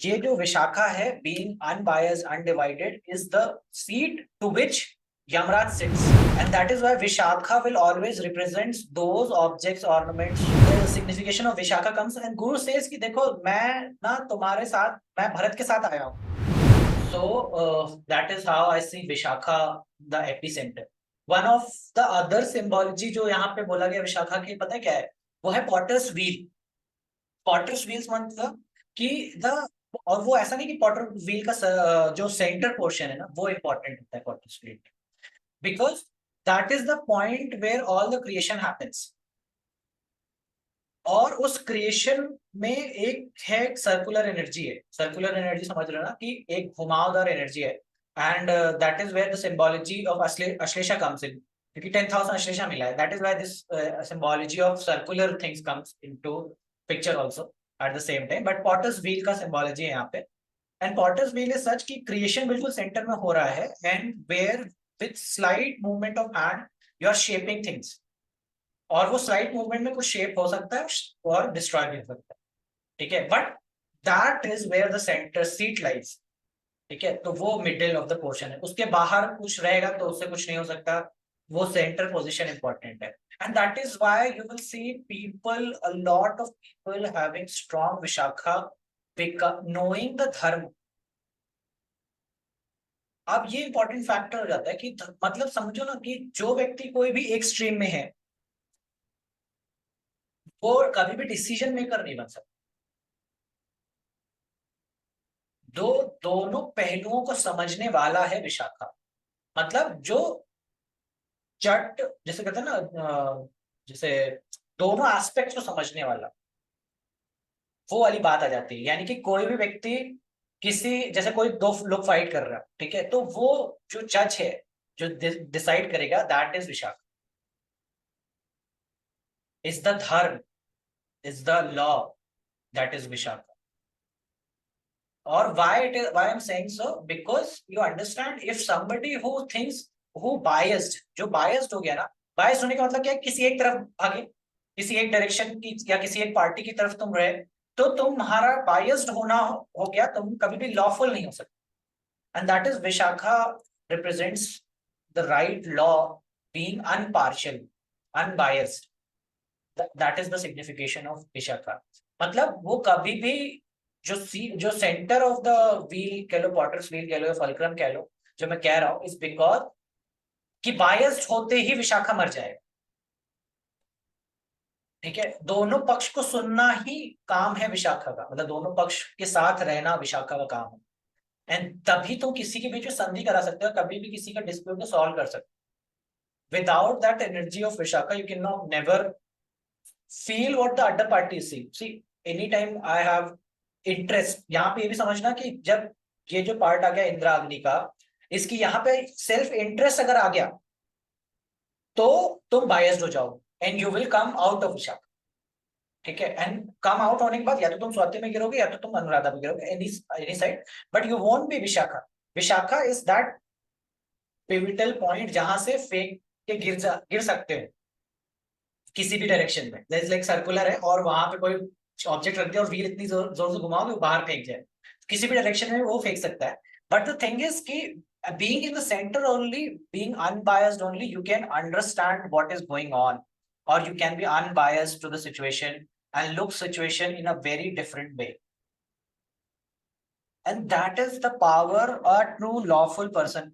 ये जो विशाखा है, being unbiased, undivided, is the seat to which Yamraj sits, and that is why Vishakha will always represent those objects, ornaments. The signification of Vishakha comes, and Guru says कि देखो मैं ना तुम्हारे साथ, मैं भरत के साथ आया हूँ. So that is how I see Vishakha, the epicenter. One of the other symbology जो यहाँ पे बोला गया विशाखा की, पता है क्या है? वो है पॉटर्स व्हील. पॉटर्स व्हील्स मतलब कि द, और वो ऐसा नहीं कि पॉटर व्हील का जो सेंटर पोर्शन है ना वो इंपॉर्टेंट होता है potter's wheel, because that is the point where all the creation happens. और उस क्रिएशन में एक है सर्कुलर एनर्जी है. सर्कुलर एनर्जी समझ रहे हो ना, कि एक घुमावदार एनर्जी है. And that is where the symbology of Ashlesha comes in, क्योंकि 10,000 अश्लेषा मिला है. That is why this symbology of circular things comes into picture also at the same time. But potter's wheel का सिंबोलॉजी है यहाँ पे. And potter's wheel is such कि creation बिल्कुल centre में हो रहा है, and where with slight movement of hand you are shaping things. और वो स्लाइट मूवमेंट में कुछ शेप हो सकता है और डिस्ट्रॉय भी हो सकता है. ठीक है, but that is where the centre seat lies. ठीक है, तो वो मिडिल ऑफ द पोर्शन है. उसके बाहर कुछ रहेगा तो उससे कुछ नहीं हो सकता. वो सेंटर पोजीशन इंपॉर्टेंट है. And that is why you will see people, a lot of people having strong Vishakha, knowing the धर्म. अब ये इंपॉर्टेंट फैक्टर हो जाता है कि मतलब समझो ना कि जो व्यक्ति कोई भी एक स्ट्रीम में है वो कभी भी डिसीजन मेकर नहीं बन सकता. दोनों पहलुओं को समझने वाला है विशाखा. मतलब जो जट जैसे कहते हैं ना, जैसे दोनों एस्पेक्ट को समझने वाला, वो वाली बात आ जाती है. यानी कि कोई भी व्यक्ति किसी, जैसे कोई दो लोग फाइट कर रहा है, ठीक है, तो वो जो जज है जो डिसाइड करेगा, that is Vishakha. Is the dharma, is the law, that is Vishakha. Or why it is, why I'm saying so, because you understand, if somebody who thinks, who biased, जो biased हो गया ना, biased होने का मतलब क्या है? किसी एक तरफ भागे, किसी एक डायरेक्शन की या किसी एक पार्टी की तरफ तुम रहे, तो तुम्हारा biased होना हो गया, तुम कभी भी lawful नहीं हो सकते. And that is Vishakha represents the right law, being impartial, unbiased. That is the signification of Vishakha. मतलब वो कभी भी जो सेंटर ऑफ द व्हील कह लो, पॉटर्स व्हील कह लो या फलक्रम कह लो, जो मैं कह रहा हूं इज बिकॉज कि बायस्ड होते ही विशाखा मर जाएगा. ठीक है, दोनों पक्ष को सुनना ही काम है विशाखा का. मतलब दोनों पक्ष के साथ रहना विशाखा का काम है. एंड तभी तुम किसी के बीच में संधि करा सकते हो, कभी भी किसी का डिस्प्यूट को सॉल्व कर सकते हो. Without that energy of Vishakha you can not never feel what the other party is seeing. See, any time I have interest. यहाँ पे ये भी समझना कि जब ये जो पार्ट आ गया इंद्रा अग्नि का, इसकी यहाँ पे सेल्फ इंटरेस्ट अगर आ गया तो तुम बायस्ड हो जाओगे and you will come out of Vishakha. ठीक है, एंड कम आउट होने के बाद या तो तुम स्वाति में गिरोगे या तो तुम अनुराधा में गिरोगे, any side, but you won't be Vishakha. Vishakha is that pivotal point जहां से फेंक के गिर सकते हो किसी भी डायरेक्शन में. जैसे लाइक सर्कुलर है और वहां पे कोई ऑब्जेक्ट रख दिया और व्हील इतनी जोर जोर से घुमाओ कि वो बाहर फेंक जाए, किसी भी डायरेक्शन में वो फेंक सकता है. बट द थिंग इज कि being in the center only, being unbiased only, you can understand what is going on, or you can be unbiased to the situation and look situation in a very different way. And that is the power a true lawful person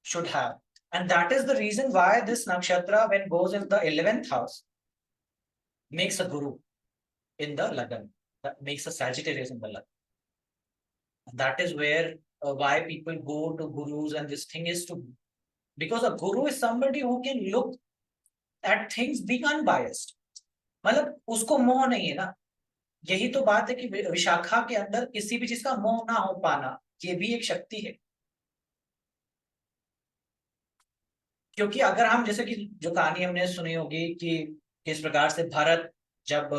should have. And that is the reason why this nakshatra, when goes in the 11th house, makes a guru in the Lagna, that makes a Sagittarius in the Lagna. That is where why people go to gurus, and this thing is to, because a guru is somebody who can look at things being unbiased. मतलब उसको मोह नहीं है ना. यही तो बात है कि विशाखा के अंदर किसी भी चीज का मोह ना हो पाना, ये भी एक शक्ति है. क्योंकि अगर हम, जैसे कि जो कहानी हमने सुनी होगी कि किस प्रकार से भरत जब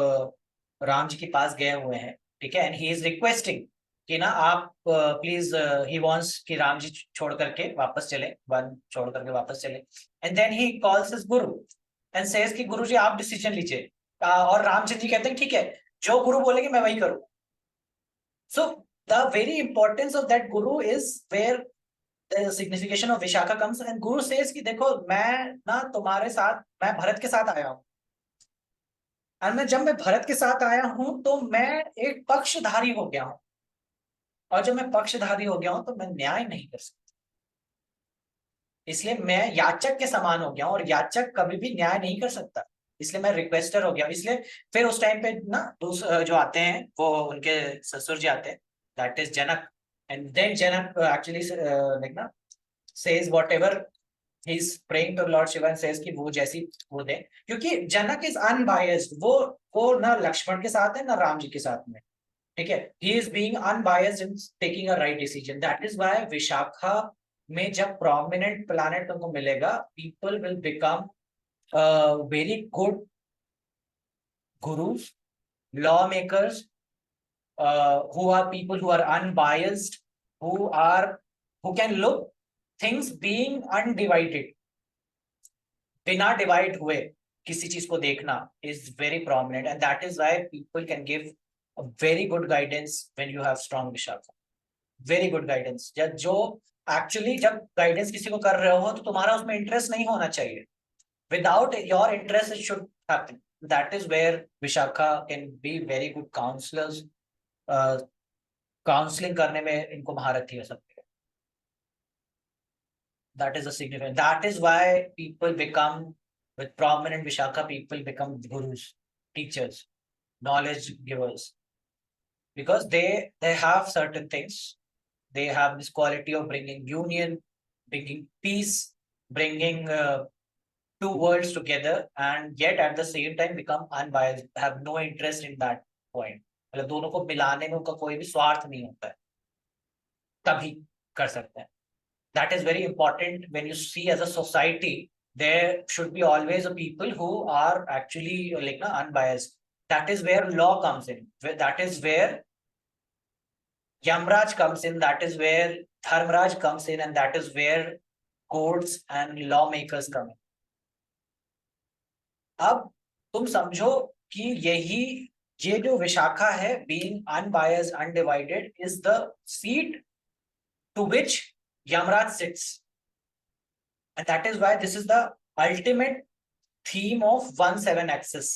राम जी के पास गए हुए हैं, ठीक है, एंड ही इज रिक्वेस्टिंग कि ना आप प्लीज, ही वांट्स कि राम जी छोड़ करके वापस चले, वन छोड़ करके वापस चले. And then he calls his guru and says कि गुरु जी आप डिसीजन लीजिए. और रामचंद्र जी कहते हैं ठीक है, जो गुरु बोलेंगे मैं वही करूं. सो the very importance of that guru is where the signification of Vishakha comes, and guru says कि देखो मैं ना तुम्हारे साथ, मैं भरत के साथ आया हूं, और मैं जब मैं भरत के साथ आया हूं तो मैं एक पक्षधारी हो गया हूं, और जब मैं पक्षधारी हो गया हूं तो मैं न्याय नहीं कर सकता, इसलिए मैं याचक के समान हो गया हूं, और याचक कभी भी न्याय नहीं कर सकता, इसलिए मैं रिक्वेस्टर हो गया। इसलिए फिर उस टाइम पे ना जो आते हैं वो उनके ससुर जी आते हैं, that is Janak, and then Janak actually like ना says whatever he's praying to Lord Shiva and says कि वो जैसी वो दे, क्योंकि जनक इज अनबायस्ड, वो ना लक्ष्मण के साथ है ना राम जी के साथ में, ठीक है, he is being unbiased in taking a right decision, that is why Vishakha में जब prominent planet तुमको मिलेगा, people will become very good gurus, lawmakers, who are people who are unbiased, who can look things being undivided, बिना divide हुए किसी चीज को देखना is very prominent, and that is why people can give a very good guidance when you have strong Vishakha, very good guidance। जो actually जब guidance किसी को कर रहे हो तो तुम्हारा उसमें इंटरेस्ट नहीं होना चाहिए, without your interest it should happen, that is where Vishakha can be very good counselors, counselling करने में इनको महारत थी सब। That is a significant, that is why people become, with prominent Vishakha, people become gurus, teachers, knowledge givers, because they have certain things, they have this quality of bringing union, bringing peace, bringing two worlds together, and yet at the same time become unbiased, have no interest in that point, मतलब दोनों को मिलाने में उनका कोई भी स्वार्थ नहीं होता है, तभी कर सकते हैं। That is very important when you see as a society, there should be always a people who are actually like unbiased. That is where law comes in. That is where Yamraj comes in. That is where Dharmaraj comes in, and that is where courts and lawmakers come in. अब तुम समझो कि ये जो विशाखा है, being unbiased, undivided, is the seat to which Yamraj sits, and that is why this is the ultimate theme of 1-7 axis।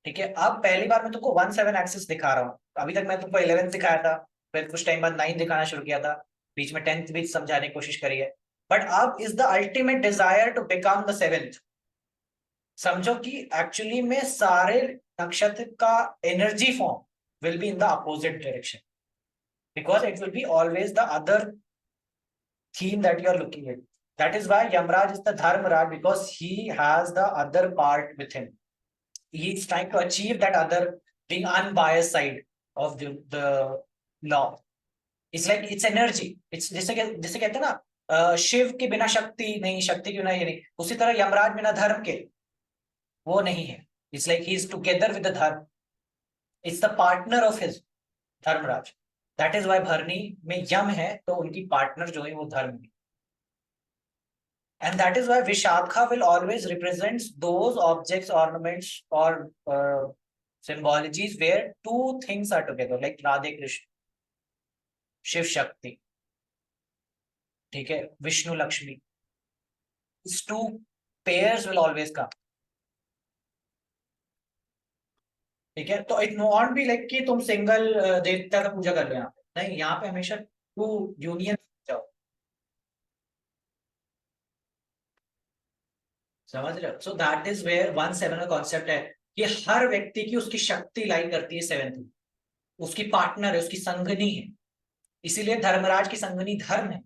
ठीक है, अब पहली बार मैं तुमको 1-7 एक्सिस दिखा रहा हूँ, अभी तक मैं तुमको 11 दिखाया था, फिर कुछ टाइम बाद 9 दिखाना शुरू किया था, बीच में 10th भी समझाने की कोशिश करी है, बट अब is the ultimate desire to become the 7th। समझो कि एक्चुअली में सारे नक्षत्र का energy form will be in the opposite direction, because it will be always the other theme that you are looking at. That is why Yamraj is the Dharmaraj, because he has the other part with him. He is trying to achieve that other being unbiased side of the law. It's like it's energy. It's जैसे कहते हैं ना शिव के बिना शक्ति नहीं, शक्ति के बिना ये नहीं, उसी तरह यमराज बिना धर्म के वो नहीं है। It's like he is together with the dharma. It's the partner of his Dharmaraj. That is why भरनी में यम है तो उनकी पार्टनर जो है वो धर्म है। And that is why Vishakha will always represent those objects, ornaments, or symbologies where two things are together, like Radhe Krishna, Shiv Shakti, ठीक है, Vishnu Lakshmi. These two pairs will always come. ठीक है, तो it won't be like कि तुम single देवता का पूजा कर रहे हो, नहीं, यहाँ पे हमेशा टू यूनियन जाओ, समझ रहे हो? सो दैट इज वेयर 1-7 का कॉन्सेप्ट है कि हर व्यक्ति की उसकी शक्ति लाई करती है 7th, उसकी पार्टनर है, उसकी संगनी है, इसीलिए धर्मराज की संगनी धर्म है,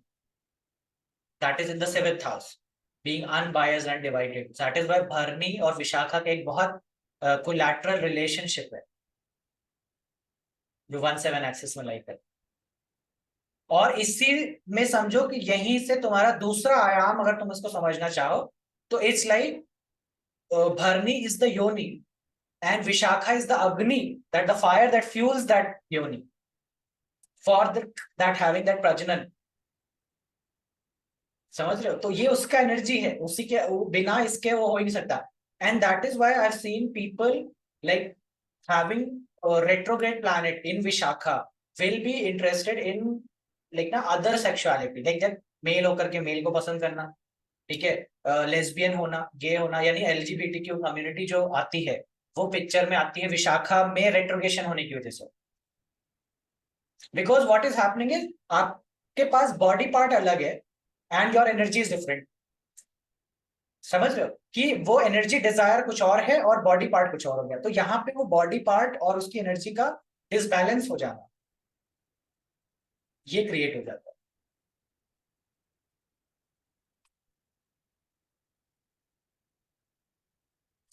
that is in the 7th house, being unbiased and divided. That is why भरनी और विशाखा का एक बहुत कोलैटरल रिलेशनशिप है जो 1-7 एक्सिस में लाई करती है। और इसी में समझो कि यहीं से तुम्हारा दूसरा आयाम अगर तुम इसको समझना चाहो तो इट्स लाइक भरनी इज द योनि and Vishakha is the Agni, that the fire that fuels that yoni for that having that prajanan, समझ रहे हो? तो ये उसका एनर्जी है, उसी के बिना इसके वो हो ही नहीं सकता। and that is why I've seen people like having a retrograde planet in Vishakha will be interested in like ना अदर सेक्सुअलिटी, लाइक जब मेल होकर के मेल को पसंद करना, ठीक है, लेस्बियन होना, गे होना, यानी एलजीबीटीक्यू कम्युनिटी जो आती है वो पिक्चर में आती है विशाखा में रेट्रोगेशन होने की वजह से। Because what is happening is आपके पास बॉडी पार्ट अलग है and your energy is different. समझ रहे हो कि वो एनर्जी डिजायर कुछ और है और बॉडी पार्ट कुछ और हो गया, तो यहाँ पे वो बॉडी पार्ट और उसकी एनर्जी का डिसबैलेंस हो जाना, ये क्रिएट हो जाता है।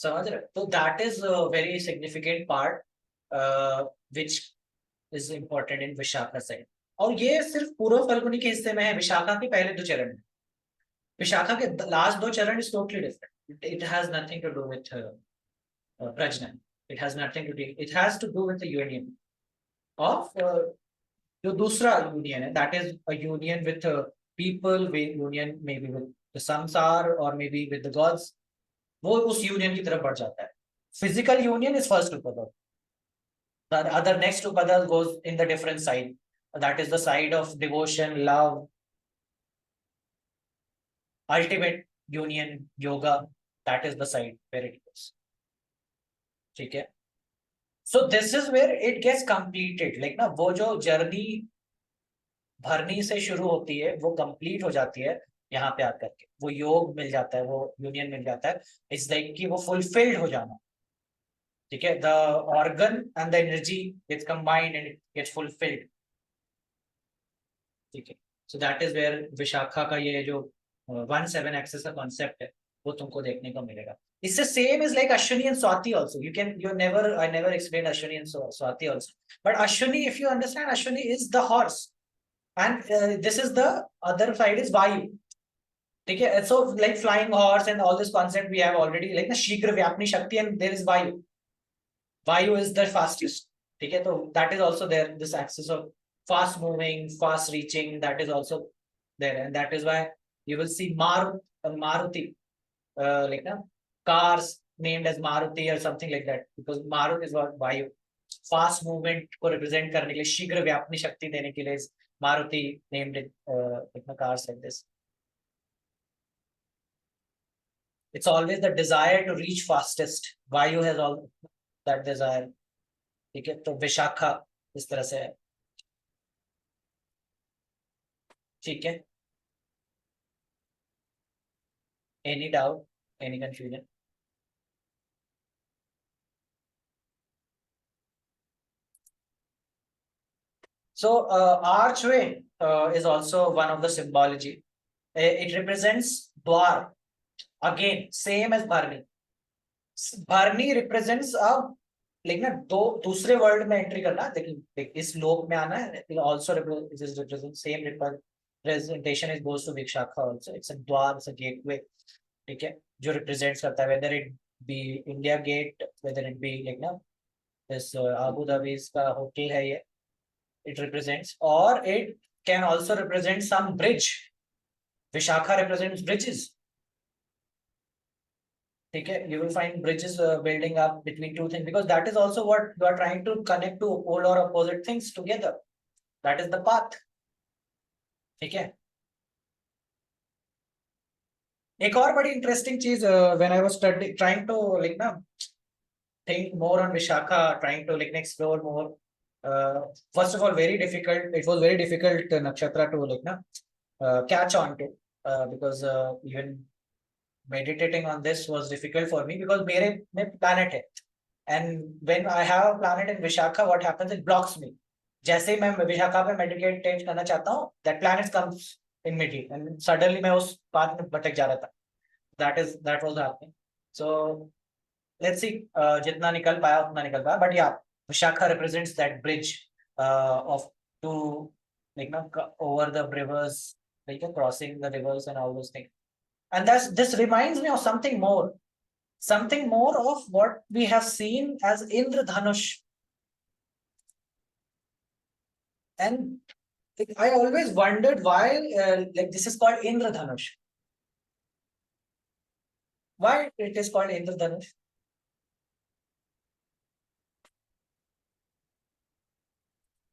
समझ रहे हो? तो that is very significant part which is important in Vishakha side. और ये सिर्फ पूर्व फल्गुनी के हिस्से में है, विशाखा के पहले दो चरण में। विशाखा के लास्ट दो चरण is totally different, it has nothing to do with प्रजनन, it has nothing to do, it has to do with the union of जो दूसरा यूनियन है, that is a union with people, union may be with the संसार और may be with the gods, वो उस union की तरफ बढ़ जाता है। फिजिकल यूनियन इज फर्स्ट उपादल, the other next upadal goes in the different side, that is the side of devotion, love, ultimate union, yoga, that is the side where it goes। ठीक है, so this is where it gets completed, like ना वो जो journey भरनी से शुरू होती है वो कंप्लीट हो जाती है यहाँ पे आकर के, वो योग मिल जाता है, वो यूनियन मिल जाता है, इट्स लाइक कि वो फुलफिल्ड हो जाना। ठीक है, the organ and the energy gets combined and it gets fulfilled. ठीक है, so that is where Vishakha का ये जो 1/7 एक्सेस का कॉन्सेप्ट है वो तुमको देखने को मिलेगा। इससे same is like Ashwini and Swati also, you can you never I never explain Ashwini and Swati also, but Ashwini if you understand, Ashwini is the horse and this is the other side is vayu। ठीक है, so like flying horse and all this concept we have already, like na शीघ्र व्यापनी शक्ति, and there is vayu is the fastest। ठीक है, तो that is also there, this axis of fast moving, fast reaching, that is also there, and that is why you will see Maruti, like na cars named as Maruti or something like that, because Maruti is what vayu, fast movement को represent करने के लिए, शीघ्र व्यापनी शक्ति देने के लिए Maruti named it cars like this. It's always the desire to reach fastest, Vayu has all that desire. ठीक है, तो विशाखा इस तरह से है। ठीक है, any doubt, any confusion? So archway is also one of the symbology. It represents Dwar. Again, same as Bharni. Bharni represents a like ना दो दूसरे वर्ल्ड में एंट्री करना, लेकिन इस लोक में आना है, also represent same representation is goes to Vikshaka also, it's a द्वार, it's a gateway। ठीक है, जो represents करता है, whether it be India Gate, whether it be like ना this Abu Dhabi's का होटल है ये, it represents, or it can also represent some bridge। Vishakha represents bridges। ठीक है, you will find bridges building up between two things, because that is also what you are trying to connect to pole or opposite things together, that is the path। ठीक है, एक और बड़ी interesting चीज, when I was studying trying to like ना think more on Vishakha, trying to like explore more, first of all very difficult, it was very difficult nakshatra to like na catch on to, because even meditating on this was difficult for me, because मेरे में planet है, and when I have a planet in Vishakha, what happens, it blocks me। जैसे ही मैं विशाखा पे meditate करना चाहता हूँ, that planet comes in me and suddenly मैं उस पाथ में भटक जा रहा था, that was happening। So let's see, जितना निकल पाया उतना निकल पाया, but yeah, Vishakha represents that bridge of to like over the rivers, like crossing the rivers and all those things। And this reminds me of something more of what we have seen as Indradhanush। And I always wondered why like this is called Indradhanush, why it is called Indradhanush।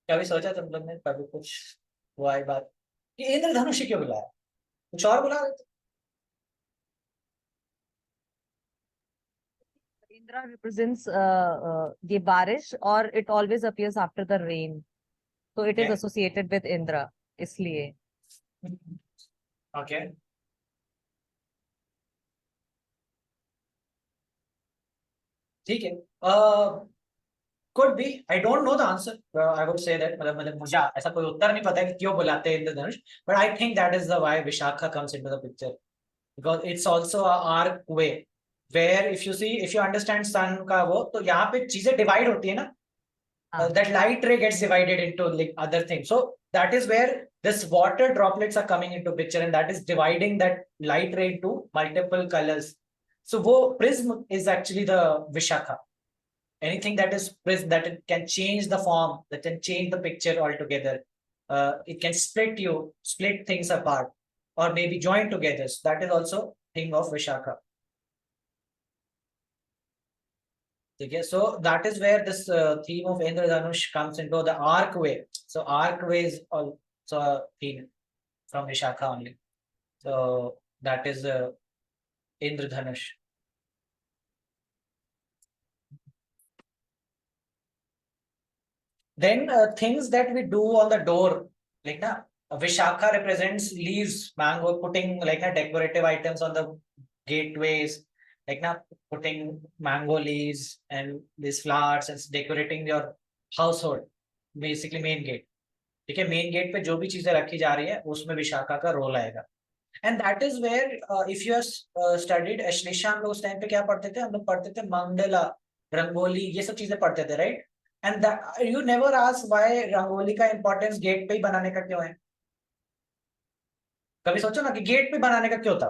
कभी सोचा तुम लोग ने, कभी कुछ हुआ है बात कि इंद्रधनुष क्यों बुलाया, कुछ और बुला रहे थे? Indra represents the बारिश और it always appears after the rain. So it is Okay. associated with Indra. इसलिए. Okay. ठीक है. Could be. I don't know the answer. I would say that मतलब मुझे ऐसा कोई उत्तर नहीं पता है कि क्यों बुलाते हैं इंद्रधनुष. But I think that is the why Vishakha comes into the picture, because it's also a arc way where if you see, if you understand sun का वो, तो यहाँ पे चीजें divide होती है ना. That light ray gets divided into like other things. So that is where this water droplets are coming into picture, and that is dividing that light ray into multiple colors. So wo prism is actually the Vishakha. Anything that is prism, that it can change the form, that can change the picture altogether. It can split things apart, or maybe join together. So that is also thing of Vishakha. Okay, so that is where this theme of Indradhanush comes into the arc way. So arc way is also a theme from Vishakha only. So that is Indradhanush. Then things that we do on the door, like na, Vishakha represents leaves, mango, putting like na decorative items on the gateways, like na putting mango leaves and these flowers and decorating your household, basically main gate. ठीक है, main gate पे जो भी चीजें रखी जा रही है उसमें विशाखा का रोल आएगा. And that is where if you studied Ashlesha, हम लोग उस टाइम पे क्या पढ़ते थे, हम लोग पढ़ते थे मंडला, रंगोली, ये सब चीजें पढ़ते थे, right. And you never ask why rangoli का इंपॉर्टेंस गेट पे ही बनाने का क्यों है. कभी सोचो ना कि गेट पे बनाने का क्यों था,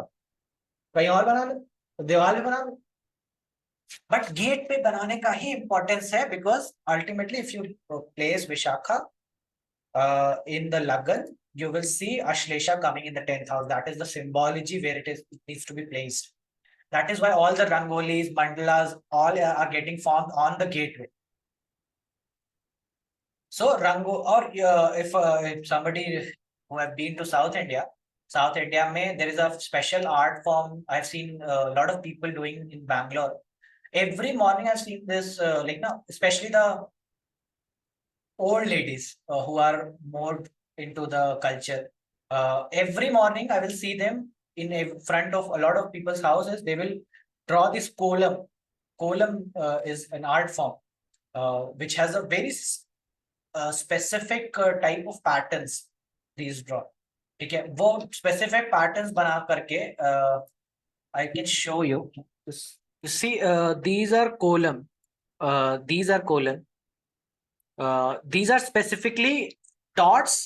कहीं और बना लो, दीवार पे बना लो, बट गेट पे बनाने का ही इंपॉर्टेंस है, because ultimately if you place Vishakha in the Lagan, you will see Ashlesha coming in the 10th house. That is the symbology where it needs to be placed. That is why all the rangolis, mandalas, all are getting formed on the gateway. So rango, or if somebody who have been to South India, mein, there is a special art form I've seen a lot of people doing in Bangalore. Every morning I've seen this, like now, especially the old ladies who are more into the culture. Every morning, I will see them in front of a lot of people's houses. They will draw this column. Column is an art form which has a very specific type of patterns. These draw. ठीक है, वो specific patterns बना करके I can show you. You see, these are column. These are column. These are specifically dots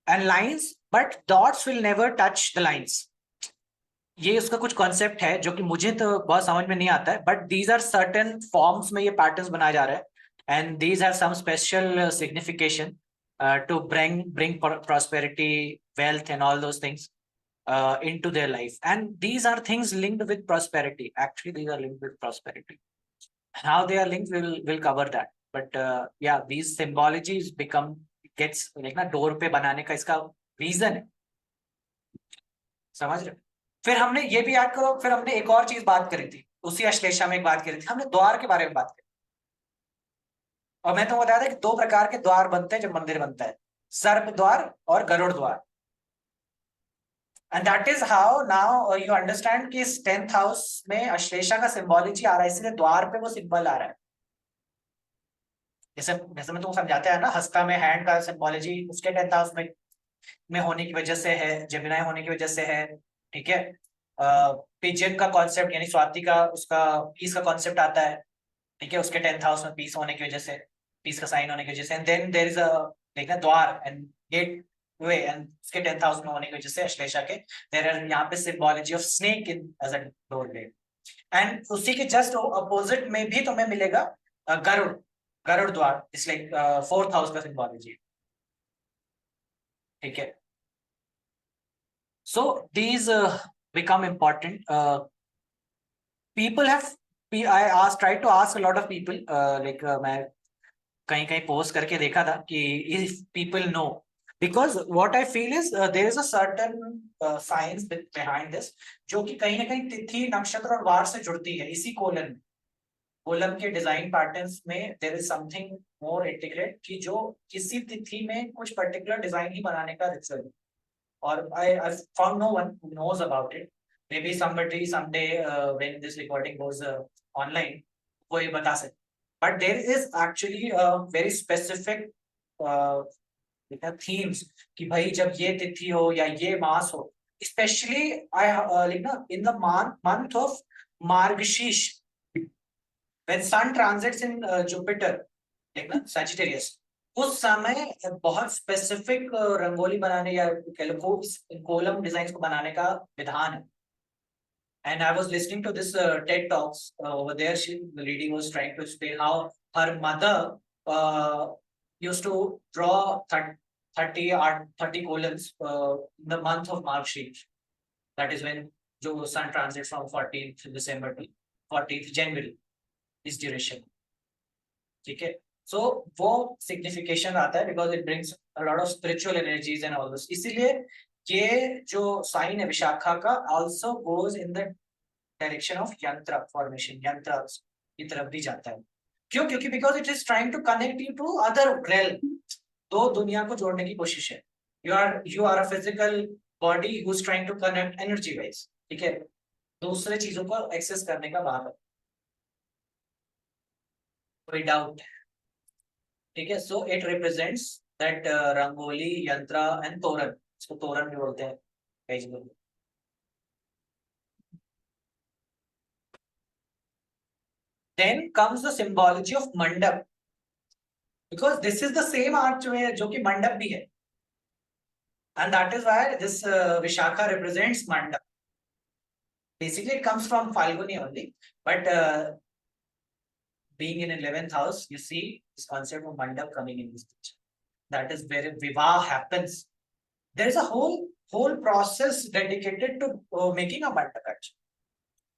and lines, but dots will never touch the lines. ये उसका कुछ concept है जो कि मुझे तो बहुत समझ में नहीं आता है, but these are certain forms में ये पैटर्न्स बनाया जा रहा है, and these have some special signification to bring prosperity, wealth, and all those things into their life. And these are things linked with prosperity. Actually, these are linked with prosperity. How they are linked, we'll cover that. But yeah, these symbologies gets like ना door पे बनाने का इसका reason है, समझ रहे हो. फिर हमने ये भी याद करो, फिर हमने एक और चीज बात करी थी उसी अश्लेषा में, एक बात करी थी हमने द्वार के बारे में बात करी, और मैं तुमको बताया था कि दो प्रकार के द्वार बनते हैं जब मंदिर बनता है, सर्प द्वार और गरुड़ द्वार. And that is how now you understand कि इस 10th हाउस में अश्लेषा का सिंबोलॉजी आ रहा है, इसलिए द्वार पे वो सिंबल आ रहा है. जैसे जैसे मैं तुमको समझाते हैं ना, हस्ता में हैंड का सिंबोलॉजी उसके 10th हाउस में होने की वजह से है, जेमिनाई होने की वजह से है. ठीक है, पिजन का कॉन्सेप्ट यानी स्वाति का, उसका पीस का कॉन्सेप्ट आता है. ठीक है, उसके 10th हाउस में पीस होने की वजह से, पीस का साइन होने की वजह से. And then there is a देखना द्वार एंड गेट वे, एंड उसके 10th हाउस में होने की वजह से अश्लेषा के देयर आर यहाँ पे symbology of snake in as a door gate. And उसी के जस्ट अपोजिट में भी तुम्हें मिलेगा गरुड़, गरुड़ द्वार, इट्स लाइक 4th हाउस का सिंबोलॉजी. ठीक है, so these become important. People have I asked, tried to ask a lot of people, like मैं कहीं कहीं पोस्ट करके देखा था कि if people know, because what I feel is there is a certain science behind this, जो कि कहीं ना कहीं तिथि नक्षत्र और वार से जुड़ती है इसी कोलन में। कोलम के डिजाइन पैटर्न्स में there is something more integrate, कि जो किसी तिथि में कुछ पर्टिकुलर डिजाइन ही बनाने का रिचुअल है। और I found no one who knows about it. Maybe somebody someday when this recording goes online, वो ये बता सकते। But there is actually a very specific themes कि भाई जब ये तिथि हो या ये मास हो, especially I like ना in the month of Margशीर्ष, when sun transits in Jupiter, like ना Sagittarius, उस समय बहुत स्पेसिफिक रंगोली बनाने या कोलम डिजाइन को बनाने का विधान है। And I was listening to this TED talks over there. The lady was trying to explain how her mother used to draw 30 columns in the month of Margशीर्ष. That is when जो sun transits from 14th December to 14th January, इस duration. ठीक है, so वो signification आता है because it brings a lot of spiritual energies and all this. इसीलिए ये जो साइन है विशाखा का also goes in the direction of yantra formation, यंत्र की तरफ भी जाता है। क्यों? क्योंकि because it is trying to connect you to other realm, दो दुनिया को जोड़ने की कोशिश है। You are a physical body who is trying to connect energy wise, ठीक है, दूसरे चीजों को एक्सेस करने का बात है। कोई डाउट? ठीक है, so it represents that rangoli, यंत्र एंड तोरण, इसको तोरण भी बोलते हैं कई जगह। Then comes the symbology of mandap, because this is the same archway जो कि मंडप भी है, and that is why this Vishakha represents mandap. Basically it comes from Phalguni only, but being in 11th house, you see this concept of mandap coming in this picture. That is where vivah happens. There is a whole process dedicated to making a mandap actually.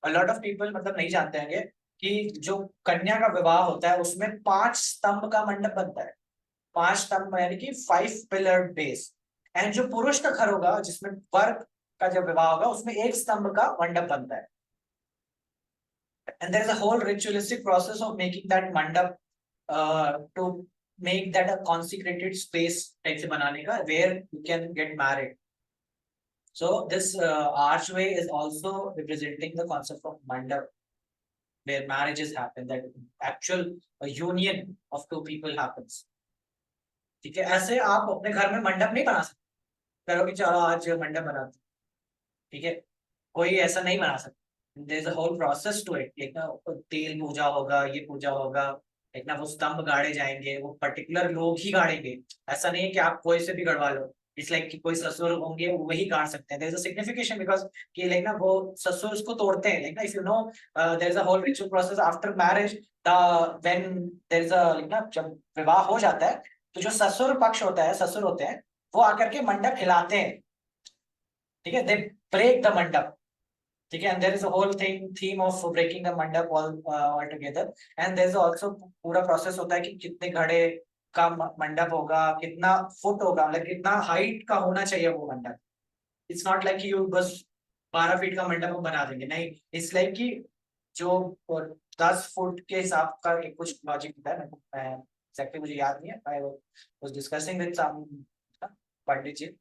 A lot of people मतलब नहीं जानते हैं कि जो कन्या का विवाह होता है उसमें 5 स्तंभ का मंडप बनता है। 5 स्तंभ यानी कि 5 पिलर बेस। एंड जो पुरुष का घर होगा जिसमें वर्ग का जब विवाह होगा उसमें 1 स्तंभ का मंडप बनता है। And there is a whole ritualistic process of making that mandap to make that a consecrated space type से बनाने का where you can get married. So this archway is also representing the concept of mandap where marriages happen, that actual union of two people happens. ठीक है, ऐसे आप अपने घर में मंडप नहीं बना सकते, करो कि चलो आज मंडप बनाते, ठीक है, कोई ऐसा नहीं बना सकता। There's a whole process to it, एक ना तेल पूजा होगा, ये पूजा होगा, एक ना वो स्तंभ गाड़े जाएंगे, वो पर्टिकुलर लोग ही गाड़ेंगे। ऐसा नहीं है कि आप कोई से भी गड़वा लो। इट्स लाइक कि कोई ससुर होंगे वो वही गाड़ सकते हैं। There is a signification because कि लाइक ना वो ससुर उसको तोड़ते हैं, लाइक ना if you know there is a whole ritual process after marriage, the when there is a like ना जब विवाह हो जाता है तो जो ससुर पक्ष होता है, ससुर होते हैं, वो आकर के मंडप हिलाते हैं, ठीक है, दे ब्रेक द मंडप, ठीक है, and there is a whole theme of breaking the mandap all together, and there is also पूरा process होता है कि कितने घड़े का मंडप होगा, कितना फुट होगा, मतलब कितना हाइट का होना चाहिए वो मंडप। इट्स नॉट लाइक यू बस 12 फीट का मंडप बना देंगे, नहीं, इट्स लाइक कि जो 10 फुट के हिसाब का एक कुछ लॉजिक होता है। एग्जैक्टली मुझे याद नहीं है, I was discussing with some pandit ji,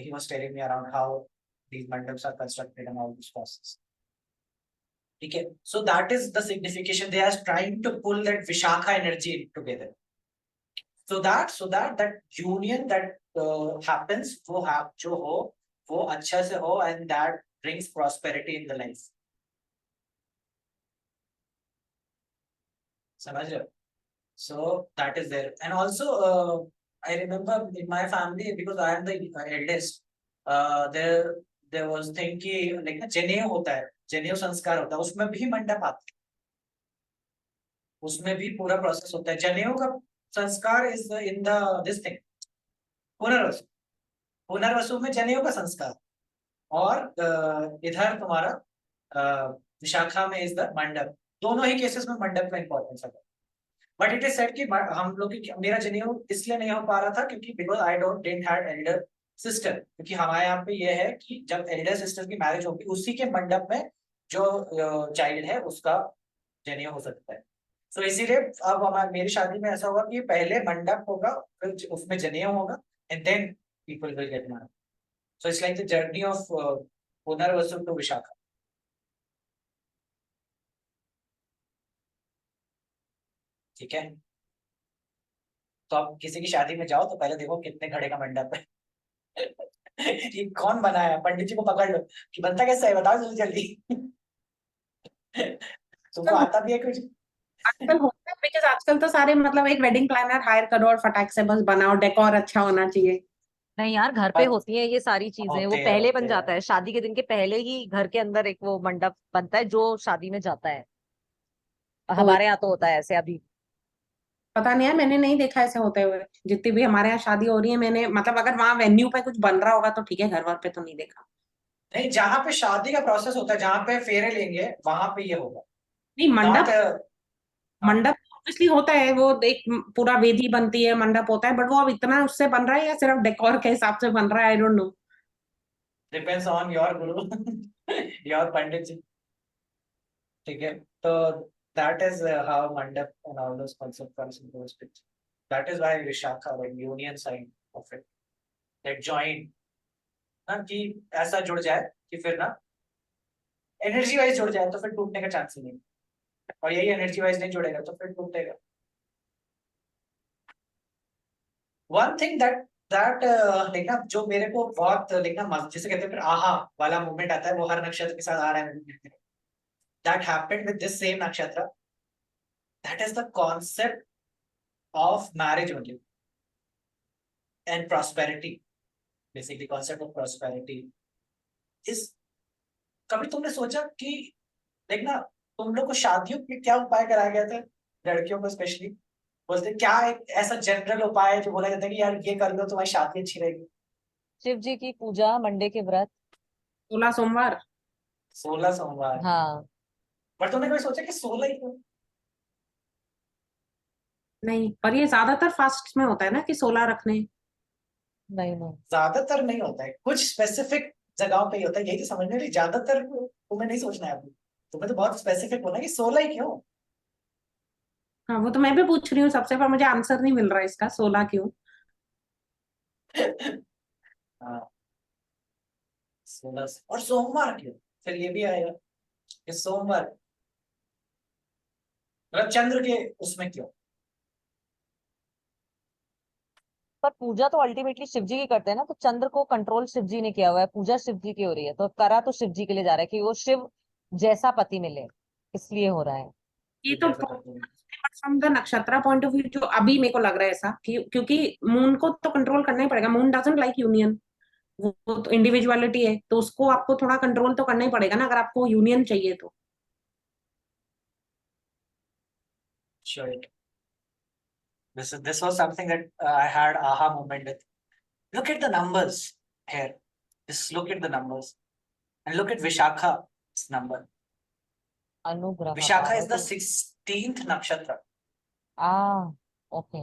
he was telling me around how these mandaps are constructed and all this process. Okay, so that is the signification. They are trying to pull that Vishakha energy together, so that union that happens, वो जो हो वो अच्छा से हो, and that brings prosperity in the life. समझ रहे हो? So that is there, and also I remember in my family, because I am the eldest, there was thing कि like ना जनेऊ होता है, जनेऊ संस्कार होता है, उसमें भी मंडप आता है, उसमें भी पूरा प्रोसेस होता है। जनेऊ का संस्कार is in the this thing Punarvasu, Punarvasu में जनेऊ का संस्कार, और इधर तुम्हारा विशाखा में इज द मंडप। दोनों ही केसेस में मंडप का इंपॉर्टेंस है। बट इट इज सेड कि हम लोग की मेरा जनेऊ इसलिए नहीं हो पा रहा था क्योंकि because I don't didn't had Elder sister, क्योंकि हमारे यहाँ पे ये है कि जब एल्डर सिस्टर की मैरिज होगी उसी के मंडप में जो चाइल्ड है उसका जनेऊ हो सकता है। सो इसीलिए अब हमारे मेरी शादी में ऐसा होगा कि पहले मंडप होगा, फिर उसमें जनेऊ होगा, and then people will get married. So it's like the journey of Punarvasu to Vishakha. ठीक है, तो आप किसी की शादी में जाओ तो पहले देखो कितने घड़े का मंडप है। ये कौन बनाया, पंडित जी को पकड़ लो कि बनता कैसा है, बताओ जल्दी जल्दी। तुमको आजकल आता भी है कुछ? आजकल होता है बिकॉज आजकल तो सारे मतलब एक वेडिंग प्लानर हायर करो और फटाक से बस बनाओ, डेकोर अच्छा होना चाहिए। नहीं यार, घर पे होती हैं ये सारी चीजें, वो होते हैं पहले होते बन हैं। जाता है, शादी के दिन के पहले ही घर के अंदर एक वो मंडप बनता है जो शादी में जाता है। तो हमारे यहाँ तो होता है ऐसे अभी। पता नहीं है, मैंने नहीं देखा ऐसे होते हुए। जितनी भी हमारे यहाँ शादी हो रही है, मैंने मतलब अगर वहां वेन्यू पे कुछ बन रहा होगा तो ठीक है, घर वर पे तो नहीं देखा। नहीं, जहाँ पे शादी का प्रोसेस होता है, जहाँ पे फेरे लेंगे वहां पे ये होगा। नहीं, नॉट मंडप मंडप ऑब्वियसली होता है, वो एक पूरा वेदी बनती है, मंडप होता है, बट वो अब इतना उससे बन रहा है या सिर्फ डेकोर के हिसाब से बन रहा है, I don't know. Depends on your guru, your pandit ji. ठीक है, तो that is how mandap and all those concept comes into this picture. That is why Vishakha like union sign of it, that join ना, कि ऐसा जुड़ जाए कि फिर ना एनर्जी वाइज जुड़ जाए तो फिर टूटने का चांस ही नहीं, और यही एनर्जी वाइज नहीं जुड़ेगा तो फिर टूटेगा। वन थिंग दैट देखना जो मेरे को बहुत देखना जिसे कहते हैं फिर आहा वाला मूवमेंट आता है, वो हर नक्षत्र के साथ आ रहा है। That happened with this same nakshatra, that is the concept of marriage only and prosperity. Basically concept of prosperity is, कभी तुमने सोचा कि देखना तुम लोग को शादियों में क्या उपाय कराया गया था, लड़कियों को स्पेशली? बोलते क्या एक ऐसा जनरल उपाय है जो बोला जाता है कि यार ये कर लो तुम्हारी शादी अच्छी रहेगी? शिव जी की पूजा, मंडे के व्रत। 16 सोमवार। 16 सोमवार। हाँ। पर तुमने कभी सोचा कि 16 ही क्यों? नहीं, पर ये ज्यादातर फास्ट में होता है ना कि 16 रखने। नहीं नहीं। ज्यादातर नहीं होता है, कुछ स्पेसिफिक जगहों पे ही होता है, यही तो समझ में नहीं, ज्यादातर तुम्हें नहीं सोचना है अभी, तुम्हें तो बहुत स्पेसिफिक होना है कि 16 ही क्यों। हाँ, वो तो मैं भी पूछ रही हूँ सबसे, पर मुझे आंसर नहीं मिल रहा है इसका, 16 क्यों। हाँ, 16 और सोमवार क्यों? फिर ये भी आएगा कि सोमवार मतलब चंद्र के उसमें क्यों? पर पूजा तो अल्टीमेटली शिव जी की करते हैं ना, तो चंद्र को कंट्रोल शिव जी ने किया हुआ है, पूजा शिव जी की हो रही है, तो करा तो शिव जी के लिए जा रहा है कि वो शिव जैसा पति मिले, इसलिए हो रहा है। ये तो जैसा करते हैं। फ्रॉम द नक्षत्र पॉइंट ऑफ व्यू जो अभी मेरे को लग रहा है ऐसा कि क्योंकि मून को तो कंट्रोल करना ही पड़ेगा, मून डजंट लाइक यूनियन। वो तो इंडिविजुअलिटी है, तो उसको आपको थोड़ा कंट्रोल तो करना ही पड़ेगा ना, अगर आपको यूनियन चाहिए तो। Sure. This was something that I had aha moment with. Look at the numbers here. Just look at the numbers and look at Vishakha's number. अनुग्रह Vishakha is the Parvati. 16th nakshatra. Ah okay.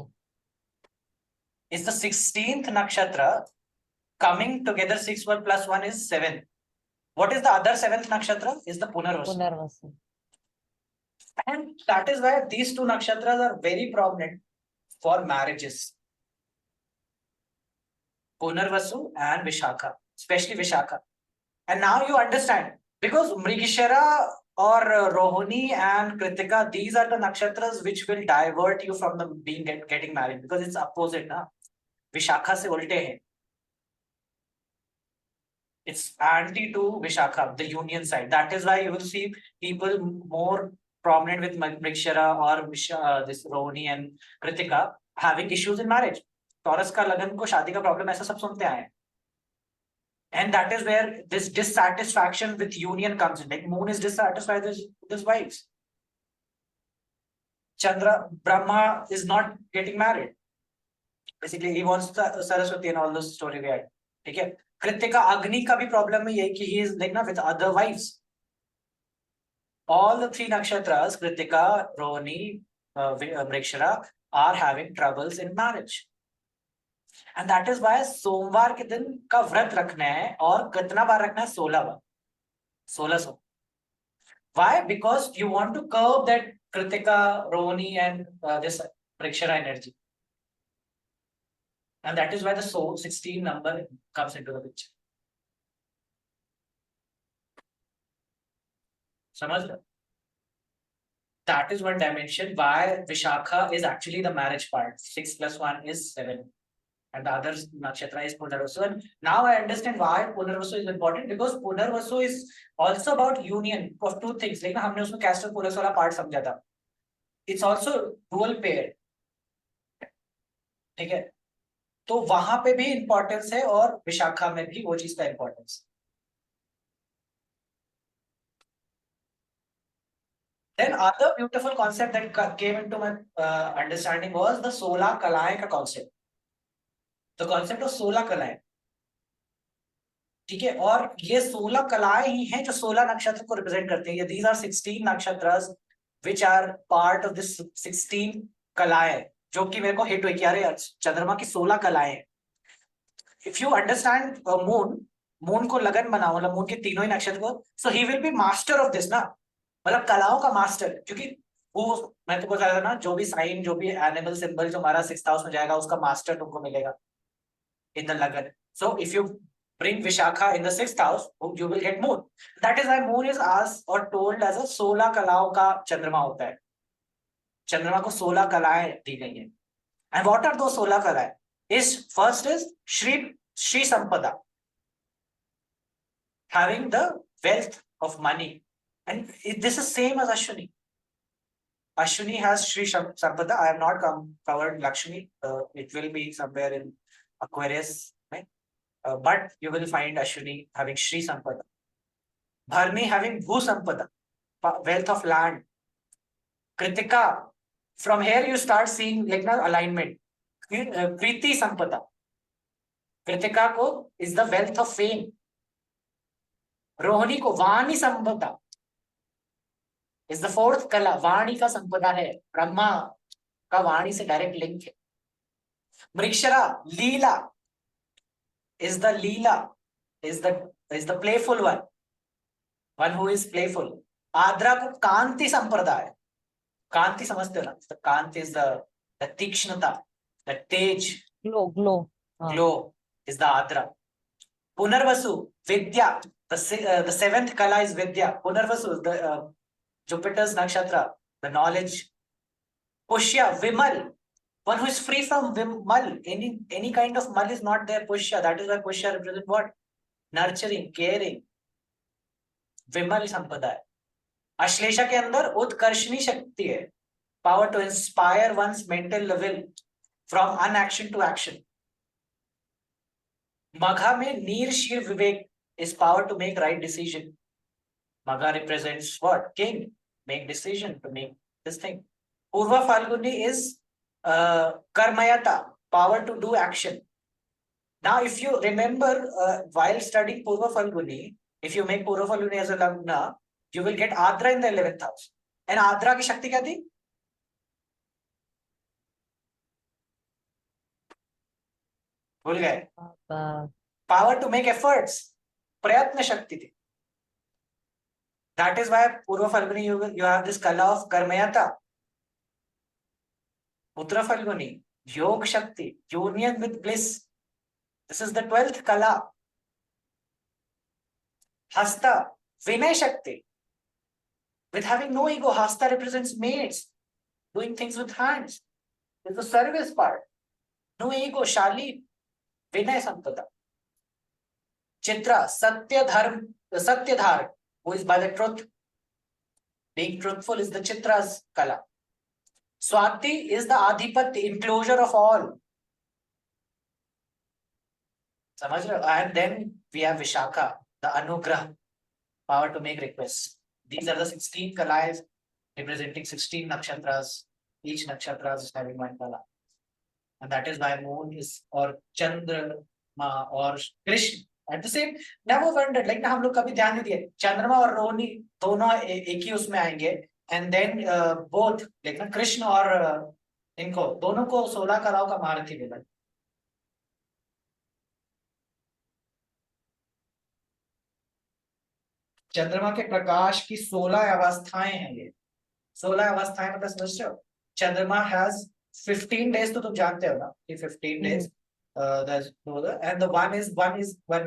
Is the 16th nakshatra. Coming together 6 1 plus 1 is 7. What is the other 7th nakshatra? Is the Punarvasu. Punarvasu. And that is why these two nakshatras are very prominent for marriages. Punarvasu and Vishakha, especially Vishakha. And now you understand, because Mrigashara or Rohini and Kritika, these are the nakshatras which will divert you from the getting married, because it's opposite na. Vishakha se ulte hai. It's anti to Vishakha, the union side. That is why you will see people more prominent with Mrigashara or this Rohini and Kritika having issues in marriage. Taurus का लगन को शादी का problem ऐसा सब सुनते आए हैं. And that is where this dissatisfaction with union comes in. Like moon is dissatisfied with his wives. Chandra, Brahma is not getting married. Basically, he wants the Saraswati and all those story we had. ठीक है. Kritika Agni का भी problem है यही कि he is like ना with other wives. All the three nakshatras, Kritika, Rohini, Mrikshira are having troubles in marriage. And that is why सोमवार के दिन का व्रत रखना है, और कितना बार रखना है? 16 बार, 1600. Why? Because you want to curb that Kritika, Rohini and this Mrikshira energy. And that is why the 16 number comes into the picture. समझ लो? That is one dimension why Vishakha is actually the marriage part. 6 + 1 is 7. And the other nakshatra is Punarvasu. And now I understand why Punarvasu is important, because Punarvasu is also about union of two things. Like हमने उसमें caste और Puras वाला part समझा था. It's also dual pair. ठीक है? तो वहां पे भी importance है, और विशाखा में भी वो चीज का importance. Then other beautiful concept that came into my understanding was the 16 कलाएं का concept. The concept of 16 कलाएं. ठीक है, और ये 16 कलाएं ही हैं जो 16 नक्षत्र को रिप्रेजेंट करते हैं. These are 16 nakshatras which are part of this 16 कलाएं, जो कि मेरे को हिट हुई कि अरे चंद्रमा की 16 कलाएं. If you understand moon को लगन बनाओ, मतलब मून के तीनों ही नक्षत्र को, so he will be master of this ना, मतलब कलाओं का मास्टर. क्योंकि वो मैं तुमको बता रहा था ना, जो भी साइन, जो भी एनिमल सिंबल जो हमारा 6th हाउस में जाएगा, उसका मास्टर तुमको मिलेगा in the lagan. So if you bring Vishakha in the 6th house, you will get moon. That is why moon is asked or told as a 16 कलाओं का चंद्रमा होता है. चंद्रमा को 16 कलाएं दी गई हैं. And what are those 16 कलाएं? First is Shri Sampada, having the wealth of money. And this is same as Ashwini. Ashwini has Shri Sampada. I have not covered Lakshmi. It will be somewhere in Aquarius, right? But you will find Ashwini having Shri Sampada. Bharni having Bhu Sampada, wealth of land. Kritika, from here you start seeing like na alignment. Preeti Sampada. Kritika ko is the wealth of fame. Rohini ko Vani Sampada is the 4th kala. Vani का संपदा है, ब्रह्मा का वाणी से direct link है. Mrikshira, Leela is the playful one who is playful. Adra को कांति संप्रदा है. कांति समझते हो ना? The कांति is the तीक्ष्णता, the tej, glow is the Adra. Punarvasu, Vidya, the 7th kala is Vidya. Punarvasu, the Jupiter's nakshatra, the knowledge. Pushya, Vimal, one who is free from mal. Any kind of mal is not there. Pushya, that is why Pushya represents what? Nurturing, caring. Vimal संपदा है. अश्लेषा के अंदर उत्कर्षणी शक्ति है, power to inspire one's mental level from inaction to action. Magha में नीर शीर विवेक is power to make right decision. Magha represents what? King, make decision to make this thing. Purva Falguni is Karmayata, power to do action. Now, if you remember, while studying Purva Falguni, if you make Purva Falguni as a Lagna, you will get Adra in the 11th house. And Adra की शक्ति क्या थी? भूल गए? Power to make efforts, प्रयत्न शक्ति थी. That is why Purva Falguni you have this kala of Karmayata. Uttara Falguni, Yog Shakti, union with bliss. This is the 12th kala. Hasta, Vinay Shakti. With having no ego, Hasta represents maids, doing things with hands. It's the service part. No ego, Shali, Vinay Sampada. Chitra, Satyadhar, who is by the truth. Being truthful is the Chitra's kala. Swati is the Adhipati, enclosure of all. And then we have Vishakha, the Anugrah, power to make requests. These are the 16 kalas representing 16 nakshatras. Each nakshatra is having one kala. And that is why moon is, or Chandra, or Krishna. At the same, never wondered, like ना हम लोग कभी ध्यान नहीं दिए, चंद्रमा और रोहिणी दोनों एक ही उसमें आएंगे, एंड देन बोथ लेकिन कृष्ण और इनको दोनों को 16 कलाओं का महारथी बोला। चंद्रमा के प्रकाश की 16 अवस्थाएं हैं ये। 16 अवस्थाएं मतलब समझ रहे हो? चंद्रमा हैज 15 days, तो तुम जानते हो ना कि 15 days, and the one is one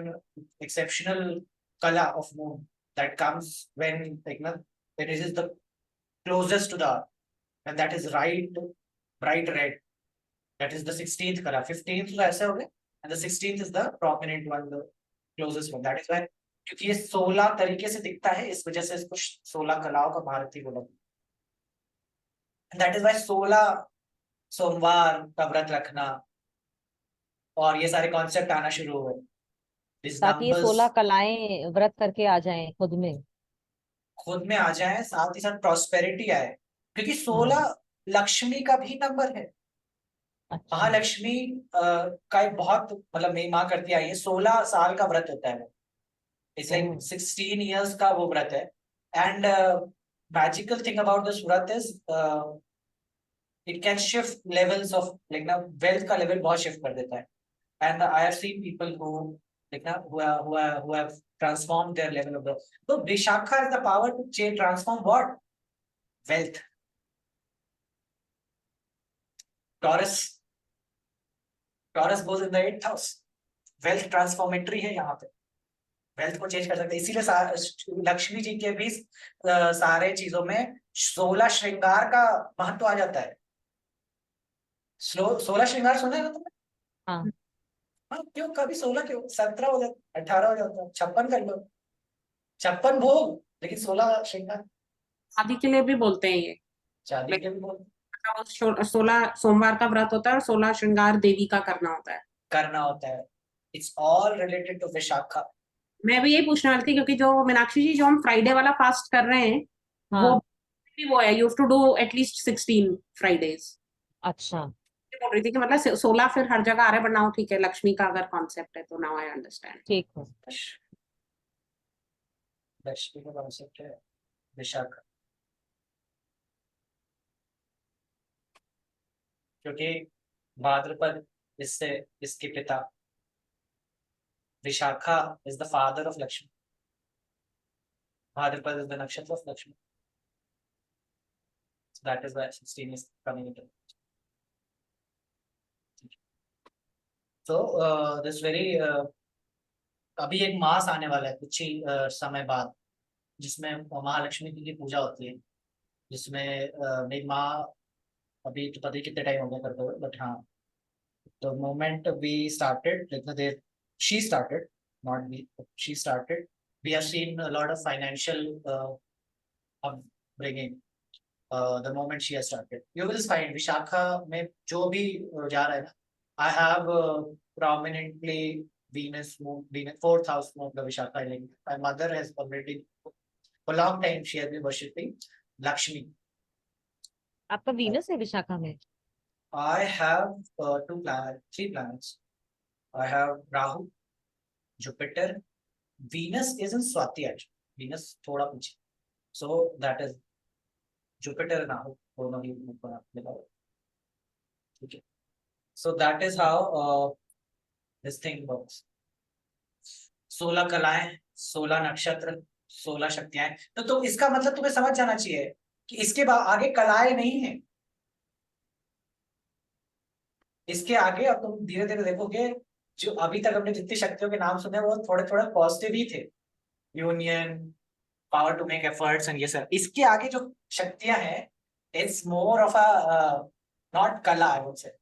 exceptional color of moon that comes when like when it is the closest to the earth, and that is bright red, that is the 16th color। 15th तो ऐसे हो गए, and the 16th is the prominent one, the closest one, that is why, क्योंकि ये 16 तरीके से दिखता है, इस वजह से इसको 16 कलाओं का भारती बोला। दैट इज वाई 16 सोमवार का व्रत रखना और ये सारे कॉन्सेप्ट आना शुरू हुए। These ताकि ये numbers 16 कलाएं व्रत करके आ जाएं खुद में। खुद में आ जाए, साथ ही साथ प्रॉस्पेरिटी आए, क्योंकि 16 लक्ष्मी का भी नंबर है। अच्छा। महालक्ष्मी का एक बहुत मतलब मेरी माँ करती आई है, 16 साल का व्रत होता है। इट्स लाइक 16 years का वो व्रत है। And magical thing about this व्रत is it can shift levels of like ना wealth का level बहुत shift कर देता है। And I have seen people who like ना who have transformed their level of wealth. So Vishakha has the power to change, transform what? Wealth. Taurus goes in the 8th house. Wealth transformatory है यहाँ पे, wealth को change कर सकते हैं। इसीलिए लक्ष्मी जी के भी सारे चीजों में 16 श्रृंगार का महत्व आ जाता है। 16 श्रृंगार सुना है ना तुमने? हाँ। हाँ, क्यों कभी 16 क्यों, 17 हो जाता, 18 हो जाता, 56 कर लो, 56 भोग, लेकिन 16 श्रृंगार। शादी के लिए भी बोलते हैं ये, शादी के भी भोग 16 सोमवार का व्रत होता है और 16 श्रृंगार देवी का करना होता है। It's all related to Vishakha. मैं भी यही पूछने वाली थी, क्योंकि जो मीनाक्षी जी जो हम फ्राइडे वाला फास्ट कर रहे हैं हाँ। वो है, you have to do at least 16 Fridays. अच्छा। बोल रही थी कि मतलब 16 फिर हर जगह आ रहे, बनाओ ठीक है, लक्ष्मी का अगर कॉन्सेप्ट है तो नाउ आई अंडरस्टैंड। ठीक है। लक्ष्मी का कॉन्सेप्ट है विशाखा, क्योंकि भाद्रपद इससे इसके पिता Vishakha is the father of Lakshmi. Bhadrapada is the nakshatra of Lakshmi, so that is why 16 is coming into it. So this very अभी एक मास आने वाला है कुछ ही समय बाद, जिसमें महालक्ष्मी की पूजा होती है, जिसमें मेरी माँ अभी तो पता ही कितने टाइम हो गया करते हुए, बट हाँ, the moment we started, like she started, not me, she started, we have seen a lot of financial upbringing the moment she has started. You will find Vishakha में जो भी जा रहा है ना, I have prominently Venus moon, Venus 4th house moon the Vishakha element. My mother has already for a long time she has been worshipping Lakshmi. आपका Venus है विशाखा में? I have 3 planets. I have Rahu, Jupiter, Venus is in Swati actually. Venus थोड़ा पीछे, so that is Jupiter and Rahu दोनों ही ऊपर मिला हुआ। ठीक है, so that is how this thing works. 16 कलाएं, 16 नक्षत्र, 16 शक्तियां। तो इसका मतलब तुम्हें समझ जाना चाहिए कि इसके बाद आगे कलाएं नहीं है। इसके आगे अब तुम धीरे धीरे देखोगे, जो अभी तक हमने जितनी शक्तियों के नाम सुने वो थोड़े थोड़े पॉजिटिव ही थे, union, power to make efforts and ये सब। इसके आगे जो शक्तियां हैं, it's more of a not कला, I would say,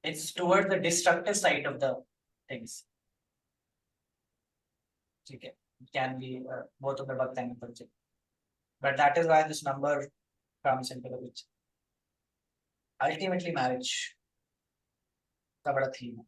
it's towards the destructive side of the things. ठीक है, कैन बी वो तुम्हें बताएंगे परिचय, but that is why this number comes into the picture. Ultimately marriage का बड़ा थीम है।